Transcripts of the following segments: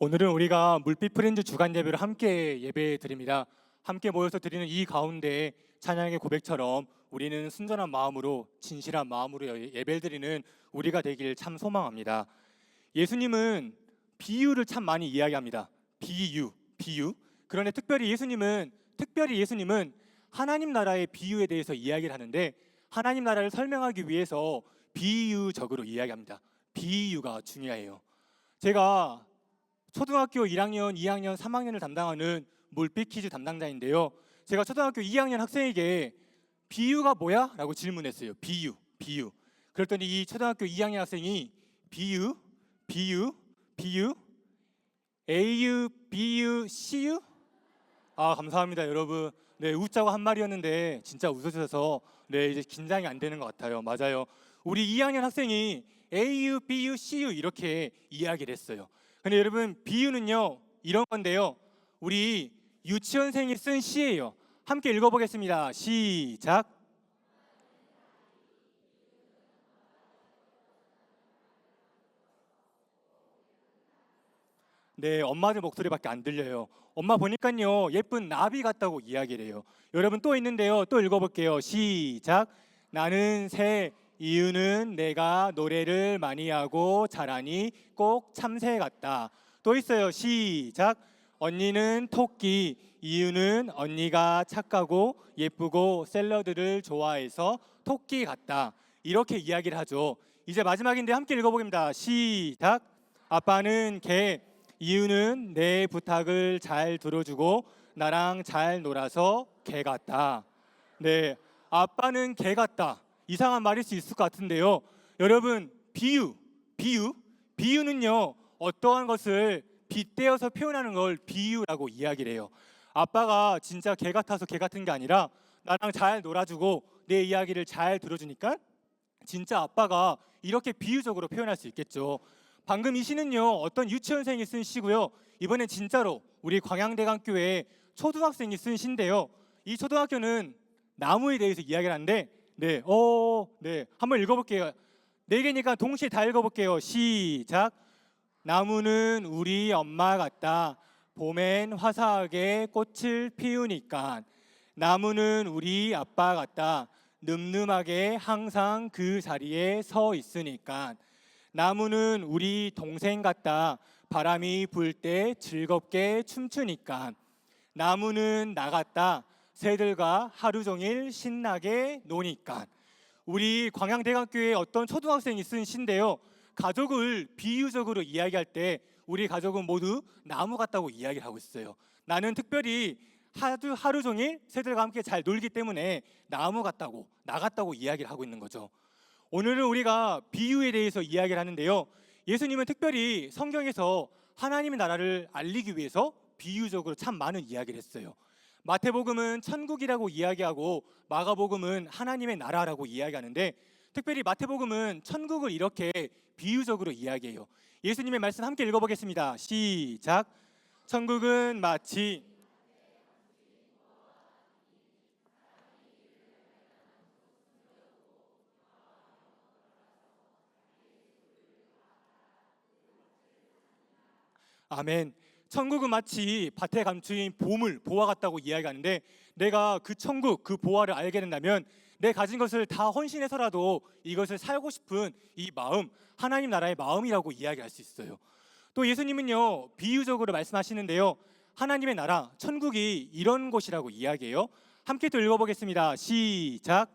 오늘은 우리가 물빛 프렌즈 주간 예배를 함께 예배 드립니다. 함께 모여서 드리는 이 가운데 찬양의 고백처럼 우리는 순전한 마음으로 진실한 마음으로 예배를 드리는 우리가 되길 참 소망합니다. 예수님은 비유를 참 많이 이야기합니다. 비유. 그런데 특별히 예수님은 하나님 나라의 비유에 대해서 이야기를 하는데 하나님 나라를 설명하기 위해서 비유적으로 이야기합니다. 비유가 중요해요. 제가 초등학교 1학년, 2학년, 3학년을 담당하는 물빛 퀴즈 담당자인데요. 제가 초등학교 2학년 학생에게 비유가 뭐야? 라고 질문했어요. 비유. 그랬더니 이 초등학교 2학년 학생이 비유, AU, BU, CU? 감사합니다, 여러분. 네, 웃자고 한 말이었는데 진짜 웃으셔서 이제 긴장이 안 되는 것 같아요. 맞아요. 우리 2학년 학생이 AU, BU, CU 이렇게 이야기를 했어요. 근데 여러분, 비유는요 이런 건데요, 우리 유치원생이 쓴 시예요. 함께 읽어보겠습니다. 시작. 네, 엄마들 목소리밖에 안 들려요. 엄마 보니까요 예쁜 나비 같다고 이야기를 해요. 여러분 또 있는데요, 또 읽어볼게요. 시작. 나는 새, 이유는 내가 노래를 많이 하고 잘하니 꼭 참새 같다. 또 있어요. 시작. 언니는 토끼, 이유는 언니가 착하고 예쁘고 샐러드를 좋아해서 토끼 같다. 이렇게 이야기를 하죠. 이제 마지막인데 함께 읽어보겠습니다. 시작. 아빠는 개, 이유는 내 부탁을 잘 들어주고 나랑 잘 놀아서 개 같다. 네, 아빠는 개 같다. 이상한 말일 수 있을 것 같은데요. 여러분, 비유는요 어떠한 것을 빗대어서 표현하는 걸 비유라고 이야기를 해요. 아빠가 진짜 개 같아서 개 같은 게 아니라 나랑 잘 놀아주고 내 이야기를 잘 들어주니까 진짜 아빠가 이렇게 비유적으로 표현할 수 있겠죠. 방금 이 시는요 어떤 유치원생이 쓴 시고요, 이번엔 진짜로 우리 광양대강교회 초등학생이 쓴 시인데요, 이 초등학교는 나무에 대해서 이야기를 하는데 한번 읽어볼게요. 4개니까 동시에 다 읽어볼게요. 시작. 나무는 우리 엄마 같다. 봄엔 화사하게 꽃을 피우니까. 나무는 우리 아빠 같다. 늠름하게 항상 그 자리에 서 있으니까. 나무는 우리 동생 같다. 바람이 불 때 즐겁게 춤추니까. 나무는 나 같다. 새들과 하루 종일 신나게 노니까. 우리 광양대학교에 어떤 초등학생이 쓴 시인데요, 가족을 비유적으로 이야기할 때 우리 가족은 모두 나무 같다고 이야기를 하고 있어요. 나는 특별히 하루 종일 새들과 함께 잘 놀기 때문에 나무 같다고, 나 같다고 이야기를 하고 있는 거죠. 오늘은 우리가 비유에 대해서 이야기를 하는데요, 예수님은 특별히 성경에서 하나님의 나라를 알리기 위해서 비유적으로 참 많은 이야기를 했어요. 마태복음은 천국이라고 이야기하고 마가복음은 하나님의 나라라고 이야기하는데, 특별히 마태복음은 천국을 이렇게 비유적으로 이야기해요. 예수님의 말씀 함께 읽어보겠습니다. 시작. 천국은 마치 아멘. 천국은 마치 밭에 감추인 보물, 보화 같다고 이야기하는데, 내가 그 천국, 그 보화를 알게 된다면 내 가진 것을 다 헌신해서라도 이것을 살고 싶은 이 마음, 하나님 나라의 마음이라고 이야기할 수 있어요. 또 예수님은요 비유적으로 말씀하시는데요, 하나님의 나라, 천국이 이런 곳이라고 이야기해요. 함께 또 읽어보겠습니다. 시작.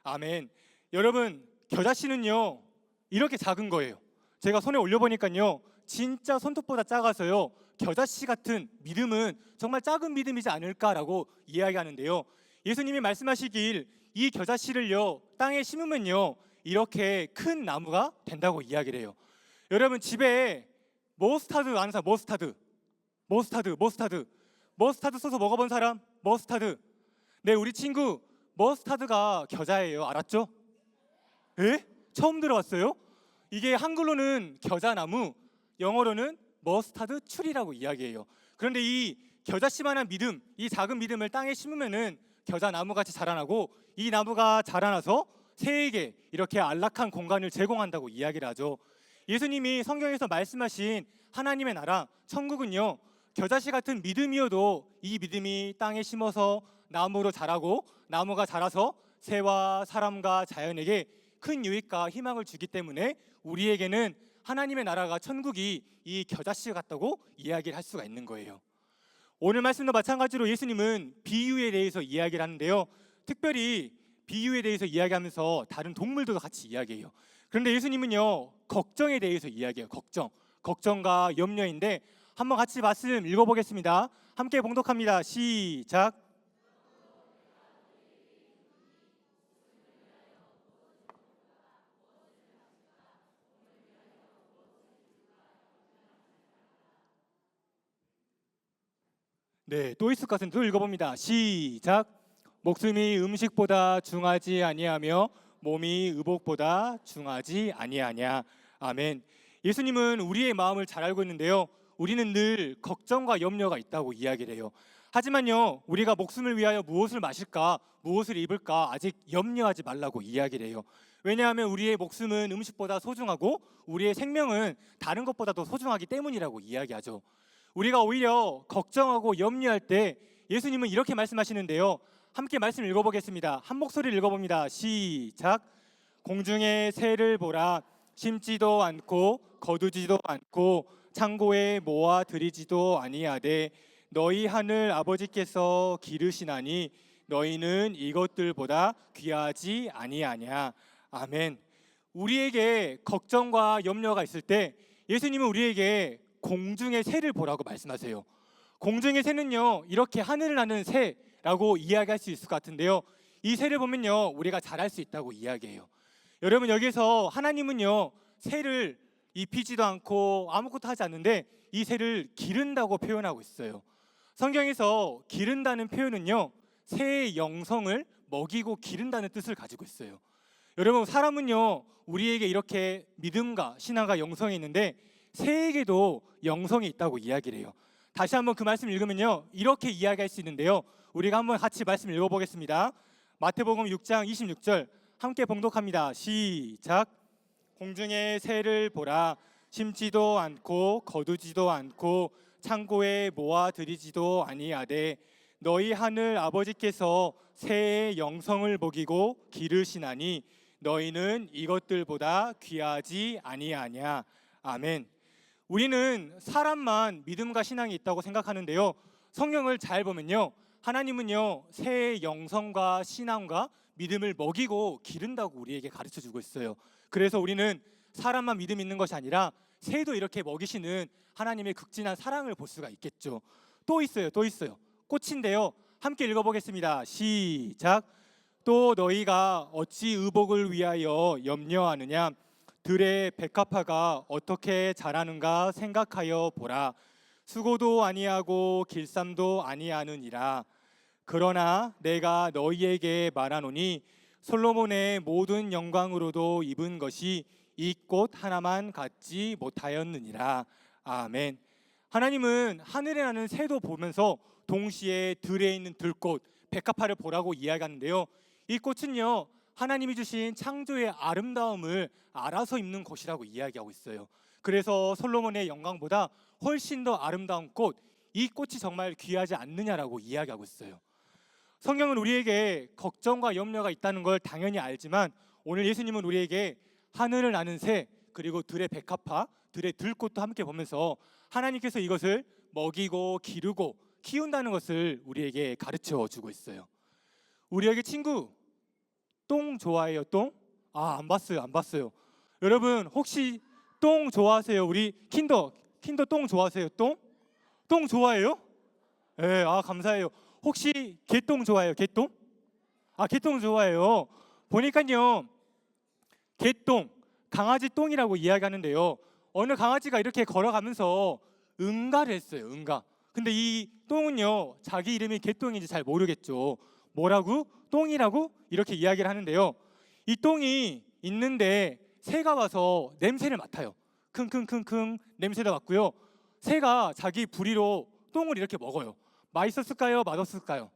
아멘. 여러분, 겨자씨는요 이렇게 작은 거예요. 제가 손에 올려보니까요 진짜 손톱보다 작아서요, 겨자씨 같은 믿음은 정말 작은 믿음이지 않을까라고 이야기하는데요, 예수님이 말씀하시길 이 겨자씨를요 땅에 심으면요 이렇게 큰 나무가 된다고 이야기를 해요. 여러분, 집에 머스타드 아는 사람? 머스타드 써서 먹어본 사람? 머스타드. 네, 우리 친구 머스타드가 겨자예요. 알았죠? 에? 처음 들어봤어요? 이게 한글로는 겨자나무, 영어로는 머스타드 추리라고 이야기해요. 그런데 이 겨자씨만한 믿음, 이 작은 믿음을 땅에 심으면은 겨자나무같이 자라나고 이 나무가 자라나서 새에게 이렇게 안락한 공간을 제공한다고 이야기를 하죠. 예수님이 성경에서 말씀하신 하나님의 나라, 천국은요, 겨자씨 같은 믿음이어도 이 믿음이 땅에 심어서 나무로 자라고 나무가 자라서 새와 사람과 자연에게 큰 유익과 희망을 주기 때문에 우리에게는 하나님의 나라가 천국이 이 겨자씨 같다고 이야기를 할 수가 있는 거예요. 오늘 말씀도 마찬가지로 예수님은 비유에 대해서 이야기를 하는데요. 특별히 비유에 대해서 이야기하면서 다른 동물들도 같이 이야기해요. 그런데 예수님은요, 걱정에 대해서 이야기해요. 걱정과 염려인데 한번 같이 말씀 읽어보겠습니다. 함께 봉독합니다. 시작. 네, 또 있을 것 같은데 또 읽어봅니다. 시작. 목숨이 음식보다 중하지 아니하며 몸이 의복보다 중하지 아니하냐. 아멘. 예수님은 우리의 마음을 잘 알고 있는데요, 우리는 늘 걱정과 염려가 있다고 이야기를 해요. 하지만요, 우리가 목숨을 위하여 무엇을 마실까, 무엇을 입을까 아직 염려하지 말라고 이야기를 해요. 왜냐하면 우리의 목숨은 음식보다 소중하고 우리의 생명은 다른 것보다 더 소중하기 때문이라고 이야기하죠. 우리가 오히려 걱정하고 염려할 때 예수님은 이렇게 말씀하시는데요. 함께 말씀 읽어보겠습니다. 한 목소리를 읽어봅니다. 시작. 공중의 새를 보라. 심지도 않고 거두지도 않고 창고에 모아 들이지도 아니하되 너희 하늘 아버지께서 기르시나니 너희는 이것들보다 귀하지 아니하냐. 아멘. 우리에게 걱정과 염려가 있을 때 예수님은 우리에게 공중의 새를 보라고 말씀하세요. 공중의 새는요, 이렇게 하늘을 나는 새라고 이야기할 수 있을 것 같은데요, 이 새를 보면요, 우리가 잘할 수 있다고 이야기해요. 여러분, 여기서 하나님은요, 새를 입히지도 않고 아무것도 하지 않는데 이 새를 기른다고 표현하고 있어요. 성경에서 기른다는 표현은요, 새의 영성을 먹이고 기른다는 뜻을 가지고 있어요. 여러분, 사람은요, 우리에게 이렇게 믿음과 신앙과 영성이 있는데 새에게도 영성이 있다고 이야기를 해요. 다시 한번 그 말씀 읽으면요, 이렇게 이야기할 수 있는데요, 우리가 한번 같이 말씀 읽어보겠습니다. 마태복음 6장 26절 함께 봉독합니다. 시작. 공중의 새를 보라. 심지도 않고 거두지도 않고 창고에 모아 들이지도 아니하되 너희 하늘 아버지께서 새의 영성을 먹이고 기르시나니 너희는 이것들보다 귀하지 아니하냐. 아멘. 우리는 사람만 믿음과 신앙이 있다고 생각하는데요, 성경을 잘 보면요, 하나님은요, 새의 영성과 신앙과 믿음을 먹이고 기른다고 우리에게 가르쳐주고 있어요. 그래서 우리는 사람만 믿음 있는 것이 아니라 새도 이렇게 먹이시는 하나님의 극진한 사랑을 볼 수가 있겠죠. 또 있어요. 꽃인데요, 함께 읽어보겠습니다. 시작. 또 너희가 어찌 의복을 위하여 염려하느냐. 들의 백합화가 어떻게 자라는가 생각하여 보라. 수고도 아니하고 길쌈도 아니하느니라. 그러나 내가 너희에게 말하노니 솔로몬의 모든 영광으로도 입은 것이 이 꽃 하나만 갖지 못하였느니라. 아멘. 하나님은 하늘에 나는 새도 보면서 동시에 들에 있는 들꽃 백합화를 보라고 이야기하는데요, 이 꽃은요, 하나님이 주신 창조의 아름다움을 알아서 입는 것이라고 이야기하고 있어요. 그래서 솔로몬의 영광보다 훨씬 더 아름다운 꽃, 이 꽃이 정말 귀하지 않느냐라고 이야기하고 있어요. 성경은 우리에게 걱정과 염려가 있다는 걸 당연히 알지만 오늘 예수님은 우리에게 하늘을 나는 새, 그리고 들의 백합화, 들의 들꽃도 함께 보면서 하나님께서 이것을 먹이고 기르고 키운다는 것을 우리에게 가르쳐 주고 있어요. 우리에게 친구 똥 좋아해요? 똥? 안 봤어요. 여러분, 혹시 똥 좋아하세요? 우리 킨더 똥 좋아하세요? 똥 좋아해요? 네, 감사해요. 혹시 개똥 좋아해요? 개똥? 개똥 좋아해요. 보니까요, 개똥, 강아지 똥이라고 이야기하는데요, 어느 강아지가 이렇게 걸어가면서 응가를 했어요. 응가. 근데 이 똥은요, 자기 이름이 개똥인지 잘 모르겠죠. 뭐라고? 똥이라고? 이렇게 이야기를 하는데요, 이 똥이 있는데 새가 와서 냄새를 맡아요. 킁킁킁킁 냄새도 맡고요, 새가 자기 부리로 똥을 이렇게 먹어요. 맛있었을까요? 맛없을까요?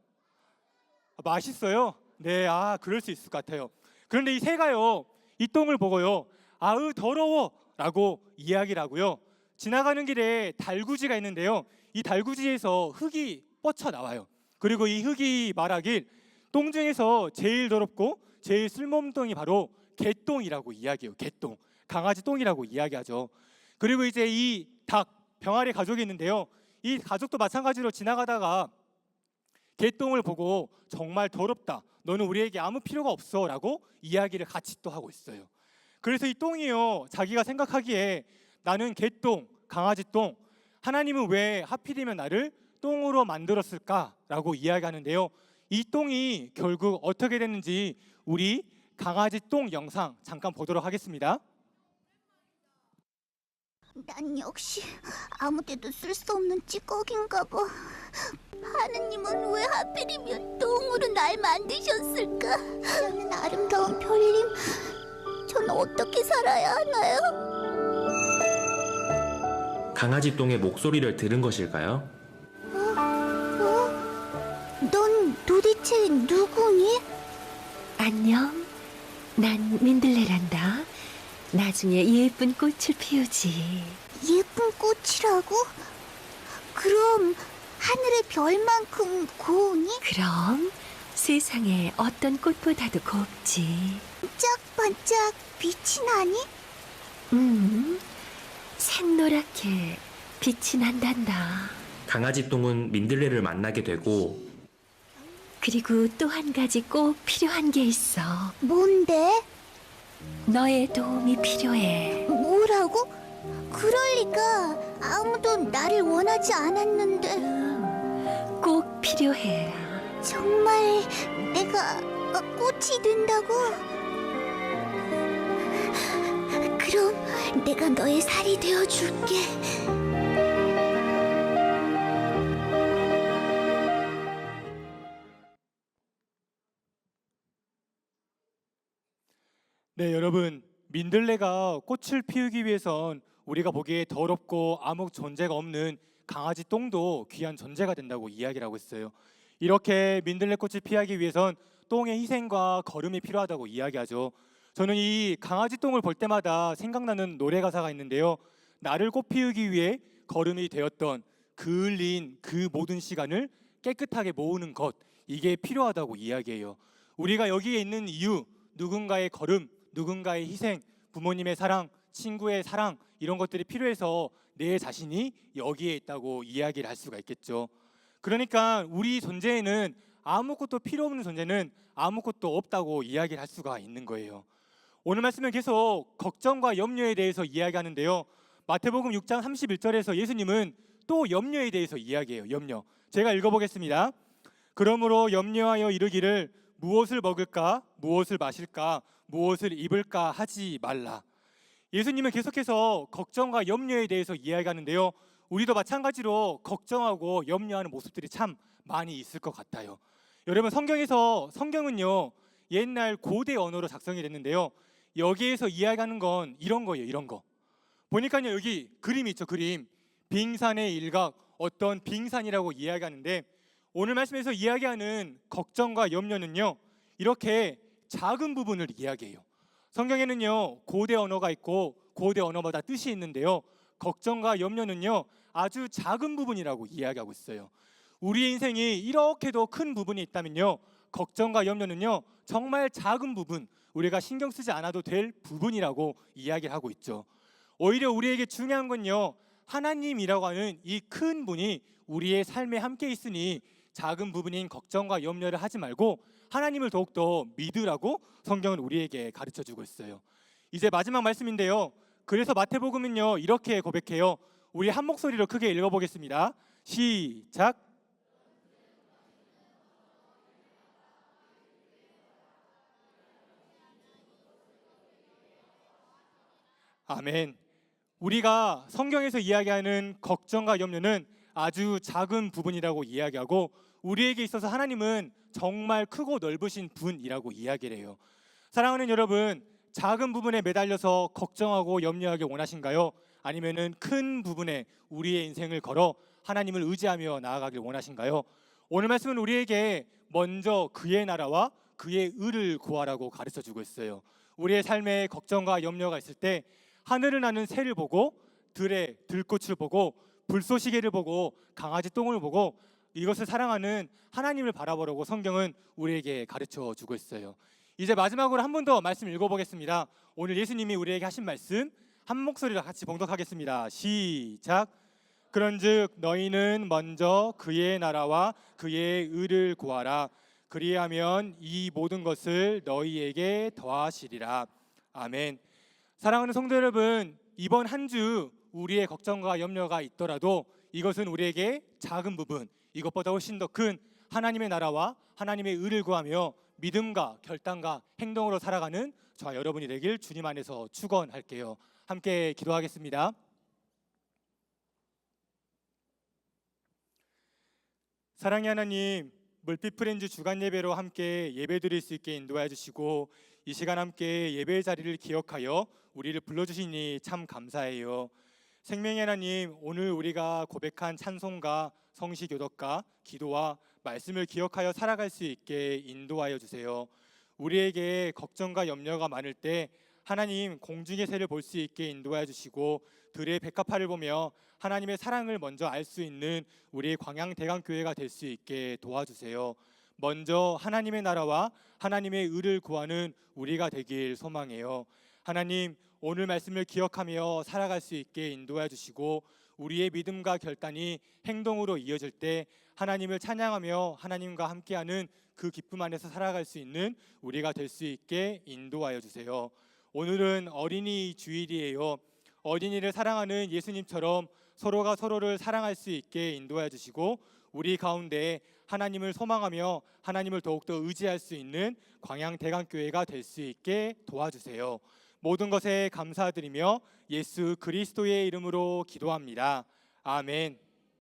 맛있어요? 네, 그럴 수 있을 것 같아요. 그런데 이 새가요, 이 똥을 보고요, 아으 더러워 라고 이야기를 하고요. 지나가는 길에 달구지가 있는데요, 이 달구지에서 흙이 뻗쳐 나와요. 그리고 이 흙이 말하길 똥 중에서 제일 더럽고 제일 쓸모없는 똥이 바로 개똥이라고 이야기해요. 개똥, 강아지 똥이라고 이야기하죠. 그리고 이제 이 닭, 병아리 가족이 있는데요, 이 가족도 마찬가지로 지나가다가 개똥을 보고 정말 더럽다, 너는 우리에게 아무 필요가 없어 라고 이야기를 같이 또 하고 있어요. 그래서 이 똥이요, 자기가 생각하기에 나는 개똥, 강아지 똥, 하나님은 왜 하필이면 나를 똥으로 만들었을까라고 이야기하는데요, 이 똥이 결국 어떻게 됐는지 우리 강아지 똥 영상 잠깐 보도록 하겠습니다. 난 역시 아무 데도 쓸 수 없는 찌꺼기인가 봐. 하느님은 왜 하필이면 똥으로 날 만드셨을까? 저는 아름다운 별님, 전 어떻게 살아야 하나요? 강아지 똥의 목소리를 들은 것일까요? 넌 도대체 누구니? 안녕, 난 민들레란다. 나중에 예쁜 꽃을 피우지. 예쁜 꽃이라고? 그럼 하늘의 별만큼 고우니? 그럼 세상에 어떤 꽃보다도 곱지. 반짝반짝 빛이 나니? 샛노랗게 빛이 난단다. 강아지 똥은 민들레를 만나게 되고 그리고 또 한 가지 꼭 필요한 게 있어. 뭔데? 너의 도움이 필요해. 뭐라고? 그럴 리가. 아무도 나를 원하지 않았는데. 꼭 필요해. 정말 내가 꽃이 된다고? 그럼 내가 너의 살이 되어줄게. 네, 여러분, 민들레가 꽃을 피우기 위해선 우리가 보기에 더럽고 아무 존재가 없는 강아지 똥도 귀한 존재가 된다고 이야기를 하고 있어요. 이렇게 민들레 꽃을 피하기 위해선 똥의 희생과 걸음이 필요하다고 이야기하죠. 저는 이 강아지 똥을 볼 때마다 생각나는 노래 가사가 있는데요, 나를 꽃 피우기 위해 걸음이 되었던 그을린 그 모든 시간을 깨끗하게 모으는 것, 이게 필요하다고 이야기해요. 우리가 여기에 있는 이유, 누군가의 걸음, 누군가의 희생, 부모님의 사랑, 친구의 사랑, 이런 것들이 필요해서 내 자신이 여기에 있다고 이야기를 할 수가 있겠죠. 그러니까 우리 존재에는 아무것도 필요 없는 존재는 아무것도 없다고 이야기를 할 수가 있는 거예요. 오늘 말씀은 계속 걱정과 염려에 대해서 이야기하는데요, 마태복음 6장 31절에서 예수님은 또 염려에 대해서 이야기해요. 염려. 제가 읽어보겠습니다. 그러므로 염려하여 이르기를 무엇을 먹을까, 무엇을 마실까, 무엇을 입을까 하지 말라. 예수님은 계속해서 걱정과 염려에 대해서 이야기하는데요, 우리도 마찬가지로 걱정하고 염려하는 모습들이 참 많이 있을 것 같아요. 여러분, 성경은요 옛날 고대 언어로 작성이 됐는데요, 여기에서 이야기하는 건 이런 거예요. 이런 거 보니까요, 여기 그림이 있죠. 그림, 빙산의 일각, 어떤 빙산이라고 이야기하는데, 오늘 말씀에서 이야기하는 걱정과 염려는요, 이렇게 작은 부분을 이야기해요. 성경에는요 고대 언어가 있고 고대 언어마다 뜻이 있는데요, 걱정과 염려는요 아주 작은 부분이라고 이야기하고 있어요. 우리의 인생이 이렇게도 큰 부분이 있다면요, 걱정과 염려는요 정말 작은 부분, 우리가 신경 쓰지 않아도 될 부분이라고 이야기를 하고 있죠. 오히려 우리에게 중요한 건요, 하나님이라고 하는 이 큰 분이 우리의 삶에 함께 있으니 작은 부분인 걱정과 염려를 하지 말고 하나님을 더욱더 믿으라고 성경은 우리에게 가르쳐주고 있어요. 이제 마지막 말씀인데요, 그래서 마태복음은요 이렇게 고백해요. 우리 한 목소리로 크게 읽어보겠습니다. 시작. 아멘. 우리가 성경에서 이야기하는 걱정과 염려는 아주 작은 부분이라고 이야기하고, 우리에게 있어서 하나님은 정말 크고 넓으신 분이라고 이야기를 해요. 사랑하는 여러분, 작은 부분에 매달려서 걱정하고 염려하길 원하신가요? 아니면은 큰 부분에 우리의 인생을 걸어 하나님을 의지하며 나아가길 원하신가요? 오늘 말씀은 우리에게 먼저 그의 나라와 그의 의를 구하라고 가르쳐 주고 있어요. 우리의 삶에 걱정과 염려가 있을 때 하늘을 나는 새를 보고 들의 들꽃을 보고 불쏘시개를 보고 강아지 똥을 보고 이것을 사랑하는 하나님을 바라보라고 성경은 우리에게 가르쳐 주고 있어요. 이제 마지막으로 한 번 더 말씀 읽어보겠습니다. 오늘 예수님이 우리에게 하신 말씀 한 목소리로 같이 봉독하겠습니다. 시작. 그런즉 너희는 먼저 그의 나라와 그의 의를 구하라. 그리하면 이 모든 것을 너희에게 더하시리라. 아멘. 사랑하는 성도 여러분, 이번 한 주 우리의 걱정과 염려가 있더라도 이것은 우리에게 작은 부분, 이것보다 훨씬 더 큰 하나님의 나라와 하나님의 의를 구하며 믿음과 결단과 행동으로 살아가는 저와 여러분이 되길 주님 안에서 축원할게요. 함께 기도하겠습니다. 사랑의 하나님, 물빛 프렌즈 주간 예배로 함께 예배 드릴 수 있게 인도하여 주시고 이 시간 함께 예배의 자리를 기억하여 우리를 불러주시니 참 감사해요. 생명의 하나님, 오늘 우리가 고백한 찬송가, 성시교독과 기도와 말씀을 기억하여 살아갈 수 있게 인도하여 주세요. 우리에게 걱정과 염려가 많을 때 하나님 공중의 새를 볼 수 있게 인도하여 주시고 들의 백합화를 보며 하나님의 사랑을 먼저 알 수 있는 우리의 광양대강교회가 될 수 있게 도와주세요. 먼저 하나님의 나라와 하나님의 의를 구하는 우리가 되길 소망해요. 하나님, 오늘 말씀을 기억하며 살아갈 수 있게 인도해 주시고 우리의 믿음과 결단이 행동으로 이어질 때 하나님을 찬양하며 하나님과 함께하는 그 기쁨 안에서 살아갈 수 있는 우리가 될 수 있게 인도하여 주세요. 오늘은 어린이 주일이에요. 어린이를 사랑하는 예수님처럼 서로가 서로를 사랑할 수 있게 인도해 주시고 우리 가운데 하나님을 소망하며 하나님을 더욱더 의지할 수 있는 광양대강교회가 될 수 있게 도와주세요. 모든 것에 감사드리며 예수 그리스도의 이름으로 기도합니다. 아멘.